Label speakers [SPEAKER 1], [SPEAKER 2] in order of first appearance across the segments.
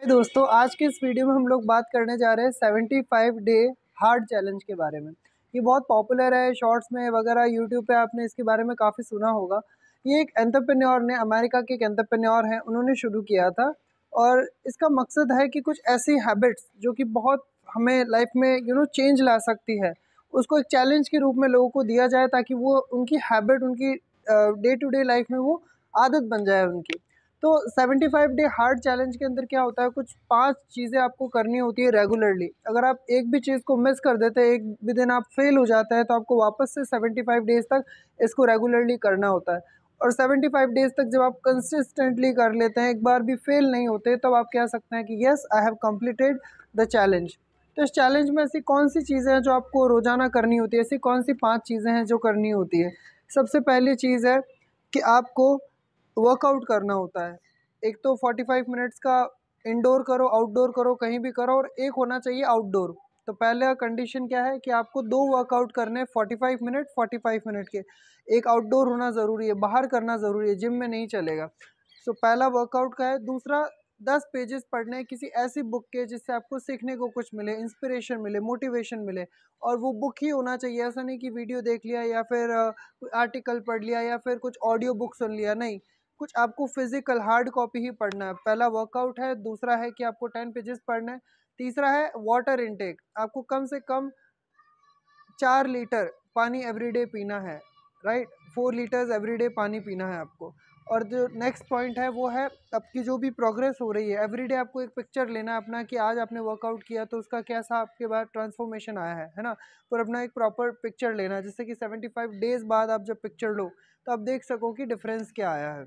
[SPEAKER 1] दोस्तों, आज के इस वीडियो में हम लोग बात करने जा रहे हैं 75 डे हार्ड चैलेंज के बारे में। ये बहुत पॉपुलर है, शॉर्ट्स में वगैरह, यूट्यूब पे आपने इसके बारे में काफ़ी सुना होगा। ये एक एंटरप्रेन्योर ने, अमेरिका के एक एंटरप्रेन्योर हैं, उन्होंने शुरू किया था। और इसका मकसद है कि कुछ ऐसी हैबिट्स जो कि बहुत हमें लाइफ में चेंज ला सकती है, उसको एक चैलेंज के रूप में लोगों को दिया जाए, ताकि वो उनकी हैबिट, उनकी डे टू डे लाइफ में वो आदत बन जाए उनकी। तो 75 डे हार्ड चैलेंज के अंदर क्या होता है, कुछ 5 चीज़ें आपको करनी होती है रेगुलरली। अगर आप एक भी चीज़ को मिस कर देते हैं, एक भी दिन आप फेल हो जाते हैं, तो आपको वापस से 75 डेज़ तक इसको रेगुलरली करना होता है। और 75 डेज़ तक जब आप कंसिस्टेंटली कर लेते हैं, एक बार भी फेल नहीं होते, तब आप कह सकते हैं कि yes, I have completed the challenge. तो इस चैलेंज में ऐसी कौन सी चीज़ें हैं जो आपको रोज़ाना करनी होती है, ऐसी कौन सी 5 चीज़ें हैं जो करनी होती है। सबसे पहली चीज़ है कि आपको वर्कआउट करना होता है। एक तो 45 मिनट्स का इंडोर करो, आउटडोर करो, कहीं भी करो, और एक होना चाहिए आउटडोर। तो पहला कंडीशन क्या है कि आपको 2 वर्कआउट करने हैं, 45 मिनट के। एक आउटडोर होना ज़रूरी है, बाहर करना ज़रूरी है, जिम में नहीं चलेगा। सो पहला वर्कआउट का है। दूसरा, 10 पेजेस पढ़ने हैं किसी ऐसी बुक के जिससे आपको सीखने को कुछ मिले, इंस्पिरेशन मिले, मोटिवेशन मिले। और वो बुक ही होना चाहिए, ऐसा नहीं कि वीडियो देख लिया या फिर कोई आर्टिकल पढ़ लिया या फिर कुछ ऑडियो बुक सुन लिया, नहीं। कुछ आपको फिजिकल हार्ड कॉपी ही पढ़ना है। पहला वर्कआउट है। दूसरा है कि आपको 10 पेजेस पढ़ना है। तीसरा है वाटर इनटेक, आपको कम से कम 4 लीटर पानी एवरीडे पीना है, राइट। 4 लीटर्स एवरीडे पानी पीना है आपको। और जो नेक्स्ट पॉइंट है वो है आपकी जो भी प्रोग्रेस हो रही है, एवरीडे आपको एक पिक्चर लेना है अपना, कि आज आपने वर्कआउट किया तो उसका कैसा आपके बाद ट्रांसफॉर्मेशन आया है ना। पर अपना एक प्रॉपर पिक्चर लेना है, जिससे कि 75 डेज बाद आप जब पिक्चर लो तो आप देख सको कि डिफरेंस क्या आया है।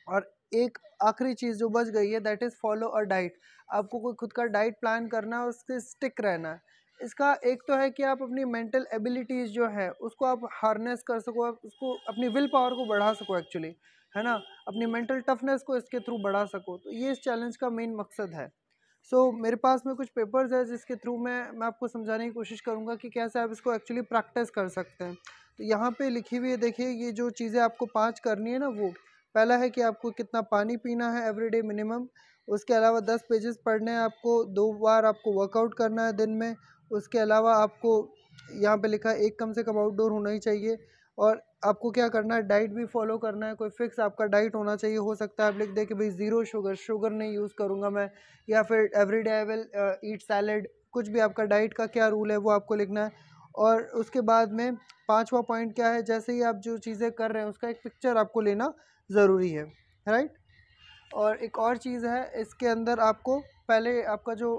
[SPEAKER 1] और एक आखिरी चीज़ जो बच गई है, that is follow a diet. आपको कोई खुद का डाइट प्लान करना है, उससे स्टिक रहना है। इसका एक तो है कि आप अपनी मेंटल एबिलिटीज़ जो है उसको आप हार्नेस कर सको, आप उसको अपनी विल पावर को बढ़ा सको एक्चुअली, है ना। अपनी मेंटल टफनेस को इसके थ्रू बढ़ा सको, तो ये इस चैलेंज का मेन मकसद है। मेरे पास में कुछ पेपर्स है जिसके थ्रू मैं आपको समझाने की कोशिश करूँगा कि कैसे आप इसको एक्चुअली प्रैक्टिस कर सकते हैं। तो यहाँ पे लिखी हुई है, देखिए, ये जो चीज़ें आपको 5 करनी है ना, वो पहला है कि आपको कितना पानी पीना है एवरीडे मिनिमम। उसके अलावा 10 पेजेस पढ़ने हैं आपको, 2 बार आपको वर्कआउट करना है दिन में। उसके अलावा आपको यहाँ पे लिखा है एक कम से कम आउटडोर होना ही चाहिए। और आपको क्या करना है, डाइट भी फॉलो करना है, कोई फिक्स आपका डाइट होना चाहिए। हो सकता है आप लिख दें कि भाई ज़ीरो शुगर, शुगर नहीं यूज़ करूँगा मैं, या फिर everyday I will eat salad. कुछ भी आपका डाइट का क्या रूल है वो आपको लिखना है। और उसके बाद में 5वां पॉइंट क्या है, जैसे ही आप जो चीज़ें कर रहे हैं उसका एक पिक्चर आपको लेना ज़रूरी है, राइट। और एक और चीज़ है इसके अंदर, आपको पहले आपका जो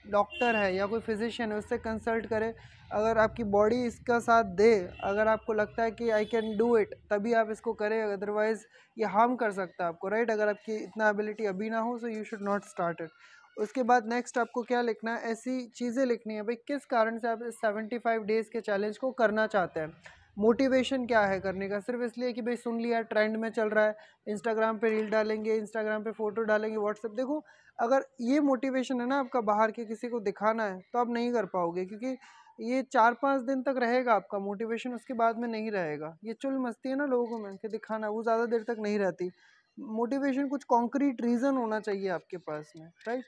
[SPEAKER 1] डॉक्टर है या कोई फिजिशियन है उससे कंसल्ट करें। अगर आपकी बॉडी इसका साथ दे, अगर आपको लगता है कि आई कैन डू इट, तभी आप इसको करें, अदरवाइज़ ये हार्म कर सकता है आपको, राइट। अगर आपकी इतना एबिलिटी अभी ना हो, so you should not start it. उसके बाद नेक्स्ट आपको क्या लिखना है, ऐसी चीज़ें लिखनी है भाई, किस कारण से आप इस 75 डेज़ के चैलेंज को करना चाहते हैं। मोटिवेशन क्या है करने का, सिर्फ इसलिए कि भाई सुन लिया, ट्रेंड में चल रहा है, इंस्टाग्राम पे रील डालेंगे, इंस्टाग्राम पे फ़ोटो डालेंगे, व्हाट्सएप। देखो, अगर ये मोटिवेशन है ना आपका, बाहर के किसी को दिखाना है, तो आप नहीं कर पाओगे, क्योंकि ये 4-5 दिन तक रहेगा आपका मोटिवेशन, उसके बाद में नहीं रहेगा। ये चुल मस्ती है ना लोगों में कि दिखाना, वो ज़्यादा देर तक नहीं रहती। मोटिवेशन कुछ कॉन्क्रीट रीज़न होना चाहिए आपके पास में, राइट।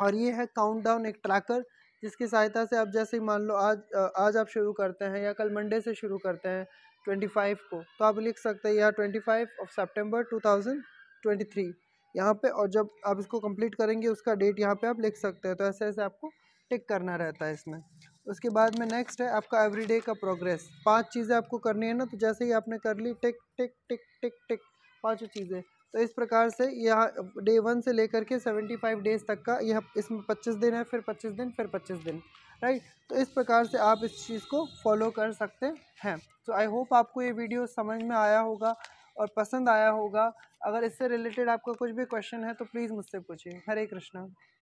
[SPEAKER 1] और ये है काउंटडाउन, एक ट्रैकर, जिसकी सहायता से आप जैसे ही मान लो आज आप शुरू करते हैं या कल मंडे से शुरू करते हैं 25 को, तो आप लिख सकते हैं या 25 सितंबर 2023 यहाँ पे। और जब आप इसको कंप्लीट करेंगे उसका डेट यहाँ पे आप लिख सकते हैं। तो ऐसे ऐसे आपको टिक करना रहता है इसमें। उसके बाद में नेक्स्ट है आपका एवरीडे का प्रोग्रेस। 5 चीज़ें आपको करनी है ना, तो जैसे ही आपने कर ली, टिक टिक टिक टिक टिक, 5 चीज़ें। तो इस प्रकार से यह डे 1 से लेकर के 75 डेज़ तक का, यह इसमें 25 दिन है, फिर 25 दिन, फिर 25 दिन, राइट। तो इस प्रकार से आप इस चीज़ को फॉलो कर सकते हैं। तो आई होप आपको ये वीडियो समझ में आया होगा और पसंद आया होगा। अगर इससे रिलेटेड आपका कुछ भी क्वेश्चन है तो प्लीज़ मुझसे पूछिए। हरे कृष्णा।